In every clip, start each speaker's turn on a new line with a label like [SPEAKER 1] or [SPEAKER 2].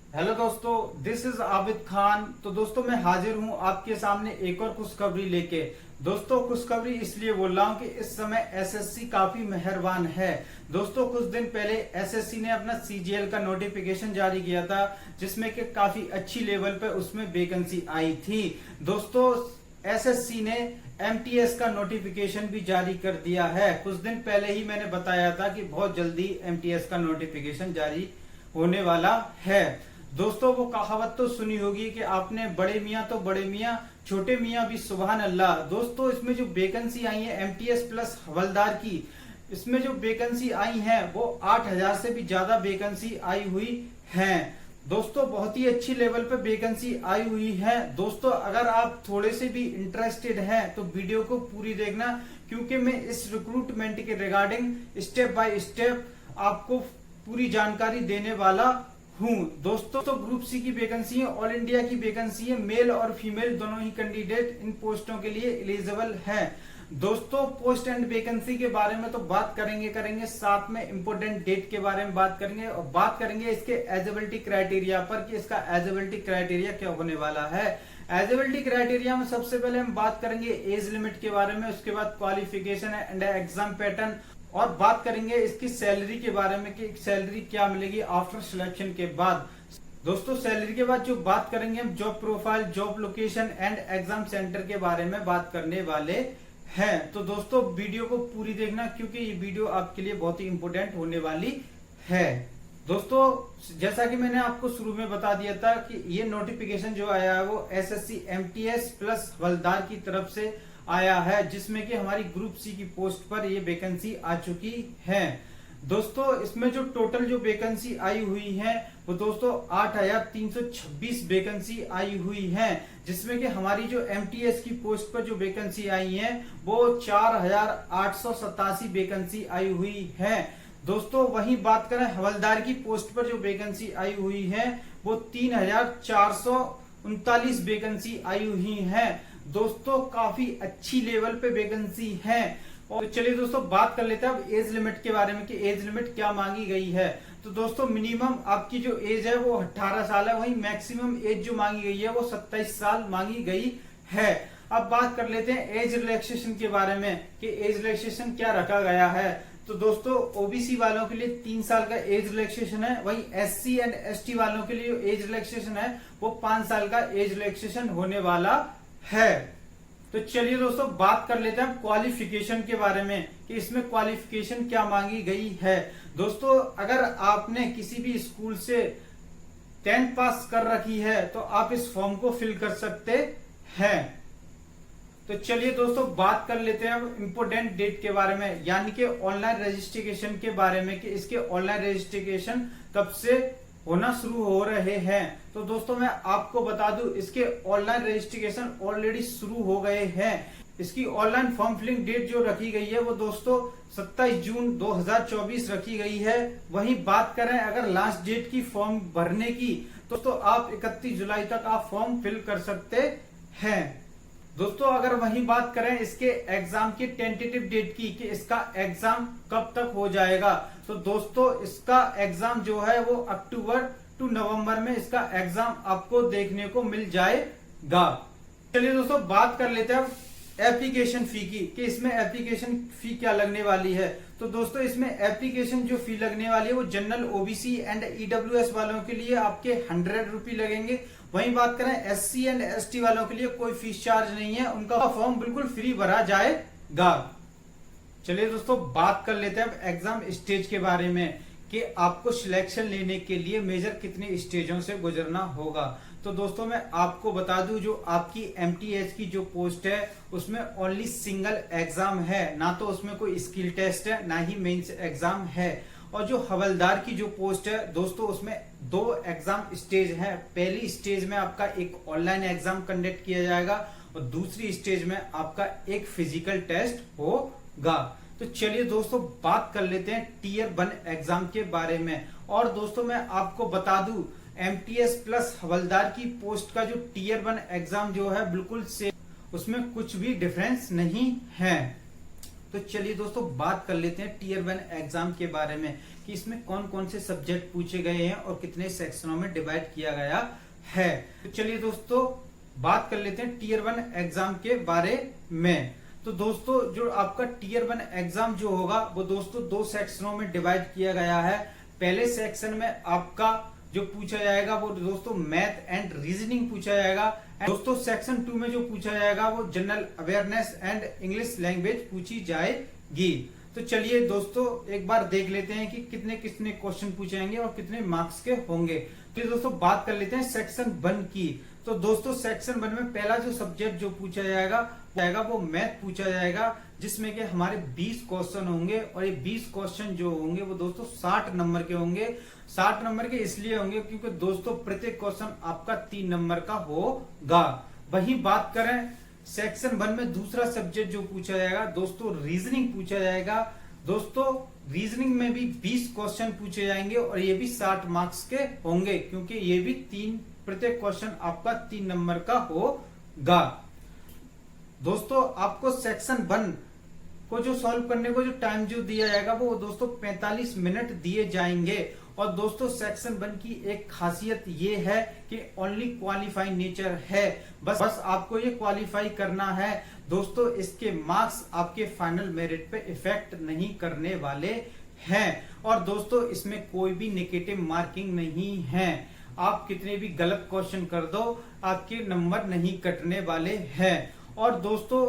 [SPEAKER 1] Hello दोस्तों, this is Abid Khan. तो दोस्तों मैं हाजिर हूं आपके सामने एक और खुशखबरी लेके। दोस्तों खुशखबरी इसलिए बोल रहा हूं कि इस समय एसएससी काफी मेहरबान है। दोस्तों कुछ दिन पहले एसएससी ने अपना सीजीएल का नोटिफिकेशन जारी किया था, जिसमें कि काफी अच्छी लेवल पे उसमें वैकेंसी आई थी। दोस्तों एसएससी ने एमटीएस का नोटिफिकेशन भी जारी कर दिया है। कुछ दिन पहले ही मैंने बताया था कि बहुत जल्दी एमटीएस का नोटिफिकेशन जारी होने वाला है। दोस्तों वो कहावत तो सुनी होगी कि आपने, बड़े मियाँ तो बड़े मियाँ, छोटे मियाँ भी सुभान अल्लाह। दोस्तों इसमें जो वैकेंसी आई है एमटीएस प्लस हवलदार की, इसमें जो वैकेंसी आई है वो 8000 से भी ज्यादा वैकेंसी आई हुई है। दोस्तों बहुत ही अच्छी लेवल पे वैकेंसी आई हुई है। दोस्तों अगर आप थोड़े से भी इंटरेस्टेड हैं तो वीडियो को पूरी देखना, क्योंकि मैं इस रिक्रूटमेंट के रिगार्डिंग स्टेप बाय स्टेप आपको पूरी जानकारी देने वाला हूं। दोस्तों तो ग्रुप सी की वैकेंसी है, ऑल इंडिया की वैकेंसी है। मेल और फीमेल दोनों ही कैंडिडेट इन पोस्टों के लिए एलिजिबल है। दोस्तों पोस्ट एंड वैकेंसी के बारे में तो बात करेंगे, साथ में इंपोर्टेंट डेट के बारे में बात करेंगे और बात करेंगे इसके एलिजिबिलिटी क्राइटेरिया पर कि इसका एलिजिबिलिटी क्राइटेरिया क्या होने वाला है। एलिजिबिलिटी क्राइटेरिया में सबसे पहले हम बात करेंगे एज लिमिट के बारे में, उसके बाद क्वालिफिकेशन एंड एग्जाम पैटर्न, और बात करेंगे इसकी सैलरी के बारे में कि सैलरी क्या मिलेगी आफ्टर सिलेक्शन के बाद। दोस्तों सैलरी के बाद जो बात करेंगे हम job profile, job location and exam centre के बारे में बात करने वाले हैं। तो दोस्तों वीडियो को पूरी देखना, क्योंकि ये वीडियो आपके लिए बहुत ही इंपोर्टेंट होने वाली है। दोस्तों जैसा कि मैंने आपको शुरू में बता दिया था कि ये नोटिफिकेशन जो आया है वो एसएससी एमटीएस प्लस हवलदार की तरफ से आया है, जिसमें कि हमारी ग्रुप सी की पोस्ट पर ये वैकेंसी आ चुकी है। दोस्तों इसमें जो टोटल जो वैकेंसी आई हुई है वो दोस्तों 8326 वैकेंसी आई हुई है, जिसमें कि हमारी जो एमटीएस की पोस्ट पर जो वैकेंसी आई है वो 4887 वैकेंसी आई हुई है। दोस्तों वहीं बात करें हवलदार की पोस्ट पर जो वैकेंसी आई हुई है वो 3439 वैकेंसी आई हुई है। दोस्तों काफी अच्छी लेवल पे वैकेंसी है। और तो चलिए दोस्तों बात कर लेते हैं अब एज लिमिट के बारे में कि एज लिमिट क्या मांगी गई है। तो दोस्तों मिनिमम आपकी जो एज है वो 18 साल है, वहीं मैक्सिमम एज जो मांगी गई है वो 27 साल मांगी गई है। अब बात कर लेते हैं एज रिलैक्सेशन के बारे में कि एज रिलैक्सेशन क्या रखा गया है। तो दोस्तों ओबीसी वालों के लिए 3 साल का एज रिलैक्सेशन है, वहीं एससी एंड एसटी वालों के लिए एज रिलैक्सेशन है वो 5 साल का एज रिलैक्सेशन होने वाला है। तो चलिए दोस्तों बात कर लेते हैं क्वालिफिकेशन के बारे में कि इसमें क्वालिफिकेशन क्या मांगी गई है। दोस्तों अगर आपने किसी भी स्कूल से 10th पास कर रखी है तो आप इस फॉर्म को फिल कर सकते हैं। तो चलिए दोस्तों बात कर लेते हैं इंपोर्टेंट डेट के बारे में, यानी कि ऑनलाइन रजिस्ट्रेशन के बारे में कि इसके ऑनलाइन रजिस्ट्रेशन कब से होना शुरू हो रहे हैं। तो दोस्तों मैं आपको बता दूं इसके ऑनलाइन रजिस्ट्रेशन ऑलरेडी शुरू हो गए हैं। इसकी ऑनलाइन फॉर्म फिलिंग डेट जो रखी गई है वो दोस्तों 27 जून 2024 रखी गई है। वहीं बात करें अगर लास्ट डेट की फॉर्म भरने की तो आप 31 जुलाई तक आप फॉर्म फिल कर सकते हैं। दोस्तों अगर वही बात करें इसके एग्जाम की टेंटेटिव डेट की कि इसका एग्जाम कब तक हो जाएगा, तो दोस्तों इसका एग्जाम जो है वो अक्टूबर टू नवंबर में इसका एग्जाम आपको देखने को मिल जाएगा। चलिए दोस्तों बात कर लेते हैं एप्लीकेशन फी की कि इसमें एप्लीकेशन फी क्या लगने वाली है। तो दोस्तों इसमें एप्लीकेशन जो फी लगने वाली है वो जनरल ओबीसी एंड ईडब्ल्यूएस वालों के लिए आपके 100 रुपये लगेंगे। वहीं बात करें एससी एंड एसटी वालों के लिए कोई फीस चार्ज नहीं है, उनका फॉर्म बिल्कुल फ्री भरा जाएगा। चलिए दोस्तों बात कर लेते हैं अब एग्जाम स्टेज के बारे में कि आपको सिलेक्शन लेने के लिए मेजर कितने स्टेजों से गुजरना होगा। तो दोस्तों मैं आपको बता दूं जो आपकी एमटीएच की जो पोस्ट है उसमें ओनली सिंगल एग्जाम है, ना तो उसमें कोई स्किल टेस्ट है ना ही मेंस एग्जाम है। और जो हवलदार की जो पोस्ट है दोस्तों उसमें 2 एग्जाम स्टेज है। पहली स्टेज में आपका एक ऑनलाइन एग्जाम कंडक्ट किया जाएगा और दूसरी स्टेज में आपका एक फिजिकल टेस्ट होगा। तो चलिए दोस्तों बात कर लेते हैं टीयर 1 एग्जाम के बारे में। और दोस्तों मैं आपको बता दूं एमटीएस प्लस हवलदार की पोस्ट का जो टीयर 1 एग्जाम जो है बिल्कुल सेम, उसमें कुछ भी डिफरेंस नहीं है। तो चलिए दोस्तों बात कर लेते हैं टीयर 1 एग्जाम के बारे में कि इसमें कौन कौन से सब्जेक्ट पूछे गए हैं और कितने सेक्शनों में डिवाइड किया गया है। तो चलिए दोस्तों बात कर लेते हैं टीयर 1 एग्जाम के बारे में। तो दोस्तों जो आपका टीयर 1 एग्जाम जो होगा वो दोस्तों 2 सेक्शनों में डिवाइड किया गया है। पहले सेक्शन में आपका जो पूछा जाएगा वो दोस्तों मैथ एंड रीजनिंग पूछा जाएगा। दोस्तों सेक्शन 2 में जो पूछा जाएगा वो general awareness and English language पूछी जाएगी। तो चलिए दोस्तों एक बार देख लेते हैं कि कितने कितने क्वेश्चन पूछे जाएंगे और कितने मार्क्स के होंगे। तो दोस्तों बात कर लेते हैं सेक्शन 1 की। तो दोस्तों सेक्शन 1 में पहला जो सब्जेक्ट जो पूछा जाएगा वो मैथ पूछा जाएगा, जिसमें कि हमारे 20 क्वेश्चन होंगे और ये 20 क्वेश्चन जो होंगे वो दोस्तों 60 नंबर के होंगे। 60 नंबर के इसलिए होंगे क्योंकि दोस्तों प्रत्येक क्वेश्चन आपका 3 नंबर का होगा। वहीं बात करें सेक्शन 1 में दूसरा सब्जेक्ट जो पूछा जाएगा दोस्तों रीजनिंग पूछा जाएगा। दोस्तों रीजनिंग में भी 20 क्वेश्चन पूछे जाएंगे और ये भी 60 मार्क्स के होंगे, क्योंकि ये भी प्रत्येक क्वेश्चन आपका 3 नंबर का होगा। दोस्तों आपको सेक्शन 1 को जो सॉल्व करने को जो टाइम जो दिया जाएगा वो दोस्तों 45 मिनट दिए जाएंगे। और दोस्तों सेक्शन 1 की एक खासियत ये है कि ओनली क्वालिफाइंग नेचर है, बस आपको ये क्वालिफाई करना है। दोस्तों इसके मार्क्स आपके फाइनल मेरिट पे इफेक्ट नहीं करने वाले हैं। और दोस्तों इसमें कोई भी नेगेटिव मार्किंग नहीं है। आप कितने भी गलत क्वेश्चन कर दो आपके नंबर नहीं कटने वाले हैं। और दोस्तों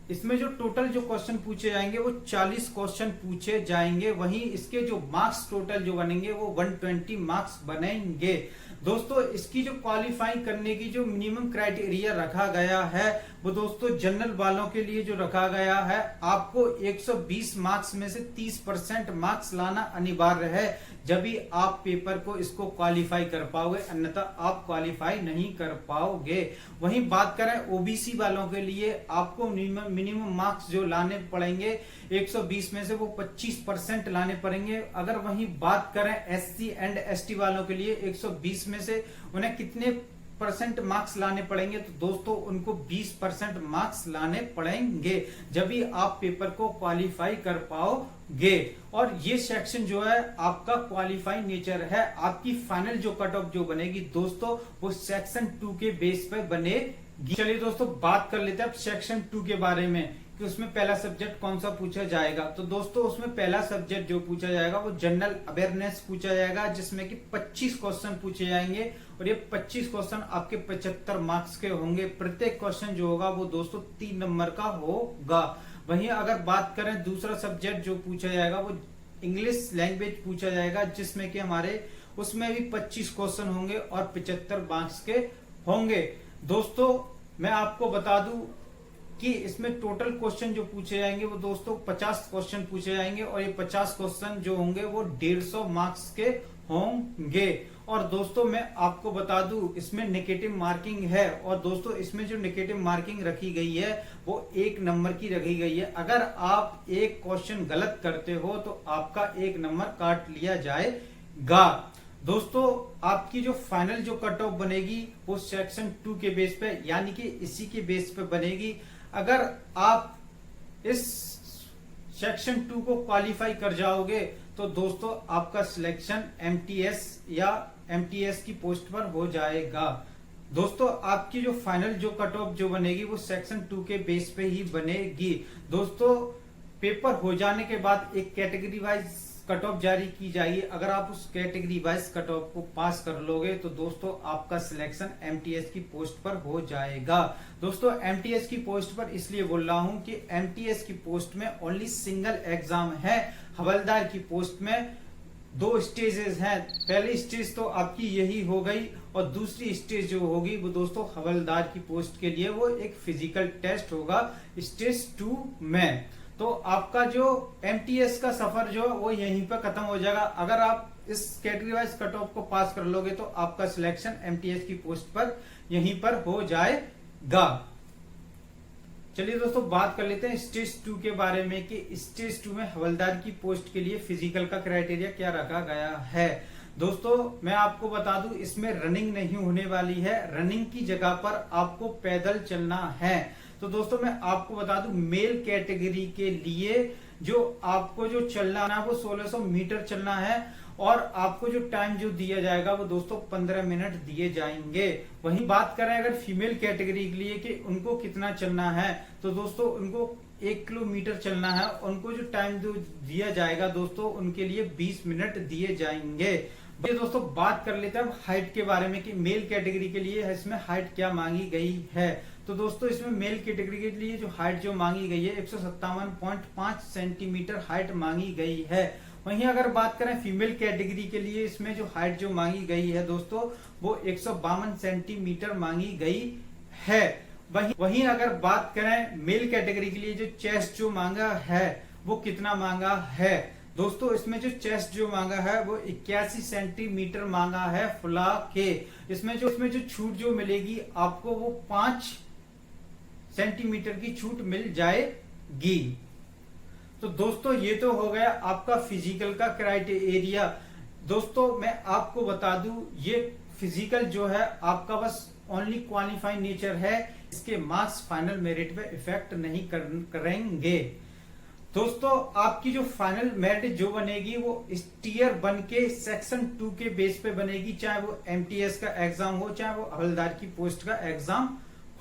[SPEAKER 1] इसमें जो टोटल जो क्वेश्चन पूछे जाएंगे वो 40 क्वेश्चन पूछे जाएंगे। वहीं इसके जो मार्क्स टोटल जो बनेंगे वो 120 मार्क्स बनेंगे। दोस्तों इसकी जो क्वालिफाई करने की जो मिनिमम क्राइटेरिया रखा गया है वो दोस्तों जनरल वालों के लिए जो रखा गया है, आपको 120 मार्क्स में से 30% मार्क्स लाना अनिवार्य है, जब भी आप पेपर को इसको क्वालिफाई कर पाओगे, अन्यथा आप क्वालिफाई नहीं कर पाओगे। वहीं बात करें ओबीसी वालों के लिए आपको मिनिमम मार्क्स जो लाने पड़ेंगे 120 में से वो 25% लाने पड़ेंगे। अगर वहीं बात करें एससी एंड एसटी वालों के लिए 120 में से उन्हें कितने % मार्क्स लाने पड़ेंगे, तो दोस्तों उनको 20% मार्क्स लाने पड़ेंगे, जब भी आप पेपर को क्वालिफाई कर पाओगे। और ये सेक्शन जो है आपका क्वालिफाई नेचर है। आपकी फाइनल जो कट ऑफ जो बनेगी दोस्तों वो सेक्शन 2 के बेस पर बनेगी। चलिए दोस्तों बात कर लेते हैं अब सेक्शन 2 के बारे में कि उसमें पहला सब्जेक्ट कौन सा पूछा जाएगा। तो दोस्तों उसमें पहला सब्जेक्ट जो पूछा जाएगा वो जनरल अवेयरनेस पूछा जाएगा, जिसमें कि 25 क्वेश्चन पूछे जाएंगे और ये 25 क्वेश्चन आपके 75 मार्क्स के होंगे। प्रत्येक क्वेश्चन जो होगा वो दोस्तों 3 नंबर का होगा। वहीं अगर बात करें दूसरा सब्जेक्ट जो पूछा जाएगा वो इंग्लिश लैंग्वेज पूछा जाएगा, जिसमें कि हमारे उसमें भी 25 क्वेश्चन होंगे और 75 मार्क्स के होंगे। दोस्तों मैं आपको बता दूं कि इसमें टोटल क्वेश्चन जो पूछे जाएंगे वो दोस्तों 50 क्वेश्चन पूछे जाएंगे और ये 50 क्वेश्चन जो होंगे वो 150 मार्क्स के होंगे। और दोस्तों मैं आपको बता दूं इसमें नेगेटिव मार्किंग है, और दोस्तों इसमें जो नेगेटिव मार्किंग रखी गई है वो 1 नंबर की रखी गई है। अगर आप एक क्वेश्चन गलत करते हो तो आपका 1 नंबर काट लिया जाएगा। दोस्तों आपकी जो फाइनल जो कट ऑफ बनेगी वो सेक्शन 2 के बेस पे, यानी कि इसी के बेस पे बनेगी। अगर आप इस सेक्शन 2 को क्वालिफाई कर जाओगे तो दोस्तों आपका सिलेक्शन एमटीएस या एमटीएस की पोस्ट पर हो जाएगा। दोस्तों आपकी जो फाइनल जो कट ऑफ जो बनेगी वो सेक्शन 2 के बेस पे ही बनेगी। दोस्तों पेपर हो जाने के बाद एक कैटेगरी वाइज कट ऑफ जारी की जाएगी। अगर आप उस कैटेगरी वाइज कट ऑफ को पास कर लोगे तो दोस्तों आपका सिलेक्शन एमटीएस की पोस्ट पर हो जाएगा। दोस्तों एमटीएस की पोस्ट पर इसलिए बोल रहा हूं कि एमटीएस की पोस्ट में ओनली सिंगल एग्जाम है। हवलदार की पोस्ट में 2 स्टेजेस हैं। पहली स्टेज तो आपकी यही हो गई और दूसरी स्टेज जो होगी वो दोस्तों हवलदार की पोस्ट के लिए वो एक फिजिकल टेस्ट होगा स्टेज 2 में। तो आपका जो एमटीएस का सफर जो वो यहीं पर खत्म हो जाएगा। अगर आप इस कैटेगरी वाइज कट ऑफ को पास कर लोगे तो आपका सिलेक्शन एमटीएस की पोस्ट पर यहीं पर हो जाएगा। चलिए दोस्तों बात कर लेते हैं स्टेज 2 के बारे में कि स्टेज 2 में हवलदार की पोस्ट के लिए फिजिकल का क्राइटेरिया क्या रखा गया है। दोस्तों मैं आपको बता दूं इसमें रनिंग नहीं होने वाली है। रनिंग की जगह पर आपको पैदल चलना है। तो दोस्तों मैं आपको बता दूं, मेल कैटेगरी के लिए जो आपको जो चलना है वो 1600 मीटर चलना है, और आपको जो टाइम जो दिया जाएगा वो दोस्तों 15 मिनट दिए जाएंगे। वहीं बात करें अगर फीमेल कैटेगरी के लिए कि उनको कितना चलना है, तो दोस्तों उनको 1 किलोमीटर चलना है, उनको जो टाइम दिया जाएगा दोस्तों उनके लिए 20 मिनट दिए जाएंगे। ये दोस्तों बात कर लेते हैं हाइट के बारे में कि मेल कैटेगरी के लिए इसमें हाइट क्या मांगी गई है। तो दोस्तों इसमें मेल कैटेगरी के लिए जो हाइट जो मांगी गई है 157.5 सेंटीमीटर हाइट मांगी गई है। वहीं अगर बात करें फीमेल कैटेगरी के लिए इसमें जो हाइट जो मांगी गई है दोस्तों वो 152 सेंटीमीटर मांगी गई है। वहीं अगर बात करें मेल कैटेगरी के लिए जो चेस्ट जो मांगा है वो कितना मांगा है, दोस्तों इसमें जो चेस्ट जो मांगा है वो 81 सेंटीमीटर मांगा है फुला के। इसमें जो छूट जो मिलेगी आपको वो 5 सेंटीमीटर की छूट मिल जाएगी। तो दोस्तों ये तो हो गया आपका फिजिकल का क्राइटेरिया। दोस्तों मैं आपको बता दूं ये फिजिकल जो है आपका बस ओनली क्वालिफाइंग नेचर है, इसके मार्क्स फाइनल मेरिट पे इफेक्ट नहीं करेंगे। दोस्तों आपकी जो फाइनल मेरिट जो बनेगी वो इस टियर 1 के सेक्शन 2 के बेस पे बनेगी, चाहे वो एमटीएस का एग्जाम हो चाहे वो हवलदार की पोस्ट का एग्जाम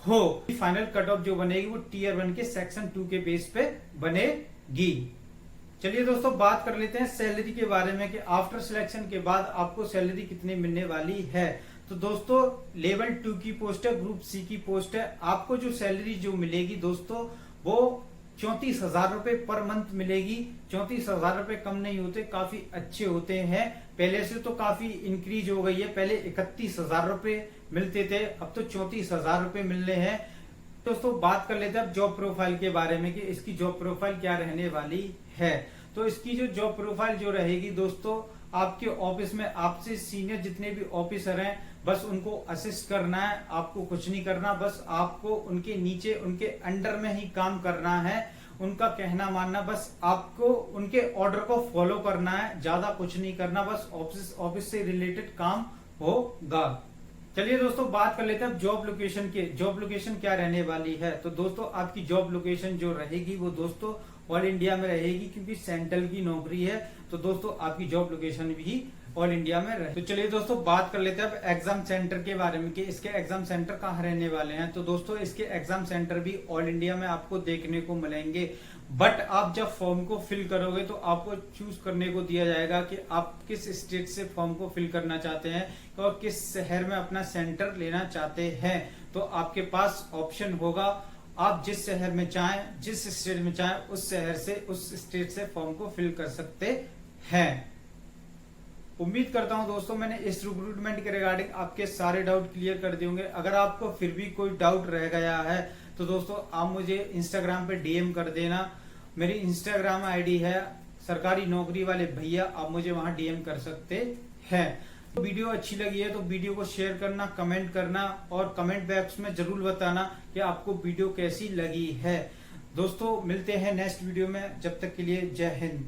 [SPEAKER 1] हो। फाइनल कट ऑफ जो बनेगी वो टियर 1 के सेक्शन 2 के बेस पे बनेगी। चलिए दोस्तों बात कर लेते हैं सैलरी के बारे में कि आफ्टर सिलेक्शन के बाद आपको सैलरी कितनी मिलने वाली है। तो दोस्तों लेवल 2 की पोस्ट है, ग्रुप सी की पोस्ट है, आपको जो सैलरी जो मिलेगी दोस्तों वो 34,000 रुपए पर मंथ मिलेगी। 34,000 रुपए कम नहीं होते, काफी अच्छे होते हैं। पहले से तो काफी इंक्रीज हो गई है, पहले 31,000 रुपए मिलते थे, अब तो 34,000 रुपए मिल रहे हैं। दोस्तों बात कर लेते हैं अब जॉब प्रोफाइल के बारे में कि इसकी जॉब प्रोफाइल क्या रहने वाली है। तो इसकी जो जॉब प्रोफाइल जो रहेगी दोस्तों आपके ऑफिस में आपसे सीनियर जितने भी ऑफिसर हैं बस उनको असिस्ट करना है, आपको कुछ नहीं करना, बस आपको उनके नीचे उनके अंडर में ही काम करना है, उनका कहना मानना, बस आपको उनके ऑर्डर को फॉलो करना है, ज्यादा कुछ नहीं करना, बस ऑफिस से रिलेटेड काम होगा। चलिए दोस्तों बात कर लेते हैं जॉब लोकेशन के। जॉब लोकेशन क्या रहने वाली है। तो दोस्तों आपकी जॉब लोकेशन जो रहेगी वो दोस्तों ऑल इंडिया में रहेगी, क्योंकि सेंट्रल की नौकरी है। तो दोस्तों आपकी जॉब लोकेशन भी ऑल इंडिया में रहे। तो चलिए दोस्तों बात कर लेते हैं अब एग्जाम सेंटर के बारे में कि इसके एग्जाम सेंटर कहाँ रहने वाले हैं। तो दोस्तों इसके एग्जाम सेंटर भी ऑल इंडिया में आपको देखने को मिलेंगे, बट आप जब फॉर्म को फिल करोगे तो आपको चूज करने को दिया जाएगा कि आप किस स्टेट से फॉर्म को फिल करना चाहते हैं और किस शहर में अपना सेंटर लेना चाहते हैं। तो आपके पास ऑप्शन होगा, आप जिस शहर में चाहें, जिस स्टेट में चाहें उस शहर से, उस स्टेट से फॉर्म को फिल कर सकते हैं। उम्मीद करता हूं दोस्तों मैंने इस रिक्रूटमेंट के रिगार्डिंग आपके सारे डाउट क्लियर कर दिए होंगे। अगर आपको फिर भी कोई डाउट रह गया है तो दोस्तों आप मुझे इंस्टाग्राम पे डीएम कर देना। मेरी इंस्टाग्राम आईडी है सरकारी नौकरी वाले भैया, आप मुझे वहां डीएम कर सकते हैं। तो वीडियो अच्छी लगी है तो वीडियो को शेयर करना, कमेंट करना और कमेंट बॉक्स में जरूर बताना कि आपको वीडियो कैसी लगी है। दोस्तों मिलते हैं नेक्स्ट वीडियो में, जब तक के लिए जय हिंद।